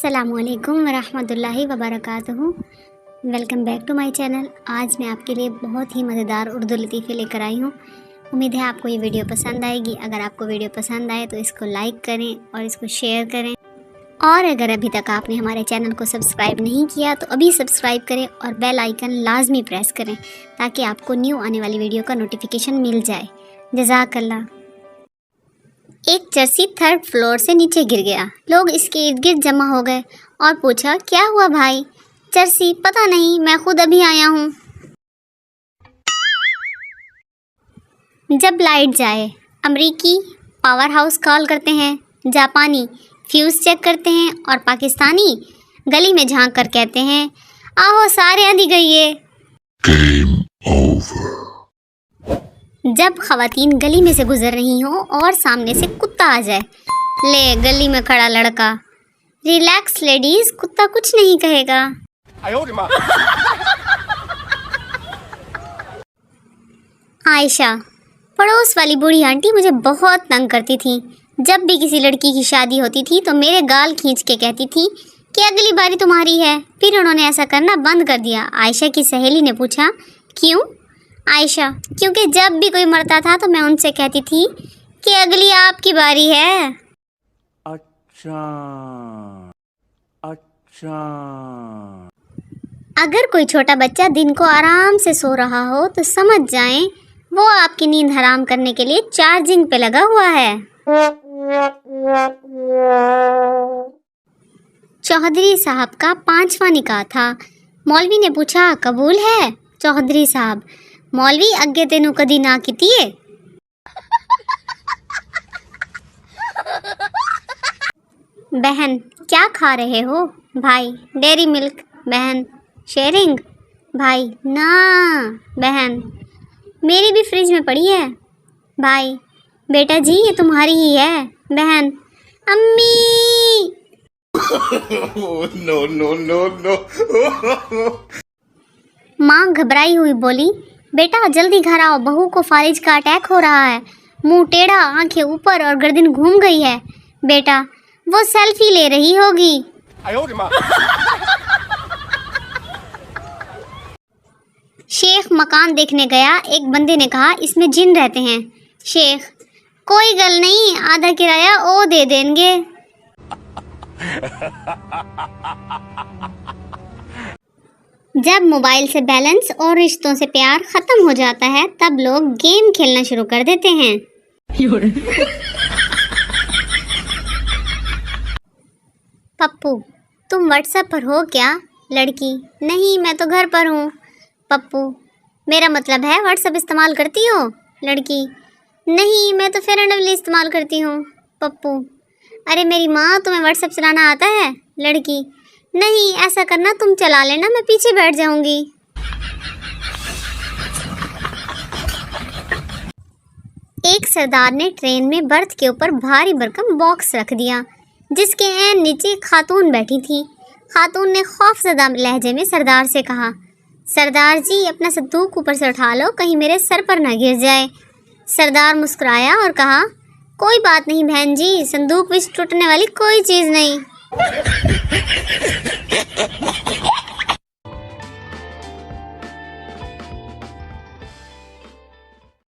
السلام علیکم ورحمۃ اللہ وبرکاتہ۔ Welcome back to my channel. آج میں آپ کے لیے بہت ہی مزیدار اردو لطیفے لے کر آئی ہوں۔ امید ہے آپ کو یہ ویڈیو پسند آئے گی۔ اگر آپ کو ویڈیو پسند آئے تو اس کو لائک کریں اور اس کو شیئر کریں، اور اگر ابھی تک آپ نے ہمارے چینل کو سبسکرائب نہیں کیا تو ابھی سبسکرائب کریں اور بیل آئیکن لازمی پریس کریں تاکہ آپ کو نیو آنے والی ویڈیو کا نوٹیفیکیشن مل جائے۔ جزاک اللہ۔ ایک چرسی 3rd فلور سے نیچے گر گیا۔ لوگ اس کے ارد گرد جمع ہو گئے اور پوچھا، کیا ہوا بھائی؟ چرسی، پتہ نہیں، میں خود ابھی آیا ہوں۔ جب لائٹ جائے، امریکی پاور ہاؤس کال کرتے ہیں، جاپانی فیوز چیک کرتے ہیں اور پاکستانی گلی میں جھانک کر کہتے ہیں، آہو سارے اندھی گئیے۔ Game over. جب خواتین گلی میں سے گزر رہی ہوں اور سامنے سے کتا آ جائے، لے گلی میں کھڑا لڑکا، ریلیکس لیڈیز، کتا کچھ نہیں کہے گا۔ عائشہ، پڑوس والی بوڑھی آنٹی مجھے بہت تنگ کرتی تھی۔ جب بھی کسی لڑکی کی شادی ہوتی تھی تو میرے گال کھینچ کے کہتی تھی کہ اگلی باری تمہاری ہے، پھر انہوں نے ایسا کرنا بند کر دیا۔ عائشہ کی سہیلی نے پوچھا، کیوں؟ عائشہ، کیونکہ جب بھی کوئی مرتا تھا تو میں ان سے کہتی تھی کہ اگلی آپ کی باری ہے۔ اچھا۔ اگر کوئی چھوٹا بچہ دن کو آرام سے سو رہا ہو تو سمجھ جائیں وہ آپ کی نیند حرام کرنے کے لیے چارجنگ پہ لگا ہوا ہے۔ چودھری صاحب کا 5واں نکاح تھا۔ مولوی نے پوچھا، قبول ہے؟ چودھری صاحب، مولوی اگے تینوں کدی نہ کیتیے؟ بہن، کیا کھا رہے ہو؟ بھائی، ڈیری ملک۔ بہن، شیئرنگ۔ بھائی، نا بہن، میری بھی فریج میں پڑی ہے۔ بھائی، بیٹا جی یہ تمہاری ہی ہے۔ بہن، امی۔ No. ماں گھبرائی ہوئی بولی، بیٹا جلدی گھر آؤ، بہو کو فالج کا اٹیک ہو رہا ہے، منہ ٹیڑھا، آنکھیں اوپر اور گردن گھوم گئی ہے۔ بیٹا، وہ سیلفی لے رہی ہوگی۔ شیخ مکان دیکھنے گیا، ایک بندے نے کہا اس میں جن رہتے ہیں۔ شیخ، کوئی گل نہیں، آدھا کرایہ او دے دیں گے۔ جب موبائل سے بیلنس اور رشتوں سے پیار ختم ہو جاتا ہے تب لوگ گیم کھیلنا شروع کر دیتے ہیں۔ پپو، تم واٹس ایپ پر ہو کیا؟ لڑکی، نہیں میں تو گھر پر ہوں۔ پپو، میرا مطلب ہے واٹس ایپ استعمال کرتی ہو؟ لڑکی، نہیں میں تو فیئر اینڈ لولی استعمال کرتی ہوں۔ پپو، ارے میری ماں، تمہیں واٹس ایپ چلانا آتا ہے؟ لڑکی، نہیں، ایسا کرنا تم چلا لینا، میں پیچھے بیٹھ جاؤں گی۔ ایک سردار نے ٹرین میں برتھ کے اوپر بھاری بھرکم باکس رکھ دیا جس کے عین نیچے ایک خاتون بیٹھی تھی۔ خاتون نے خوف زدہ لہجے میں سردار سے کہا، سردار جی اپنا صندوق اوپر سے اٹھا لو، کہیں میرے سر پر نہ گر جائے۔ سردار مسکرایا اور کہا، کوئی بات نہیں بہن جی، صندوق وچ ٹوٹنے والی کوئی چیز نہیں۔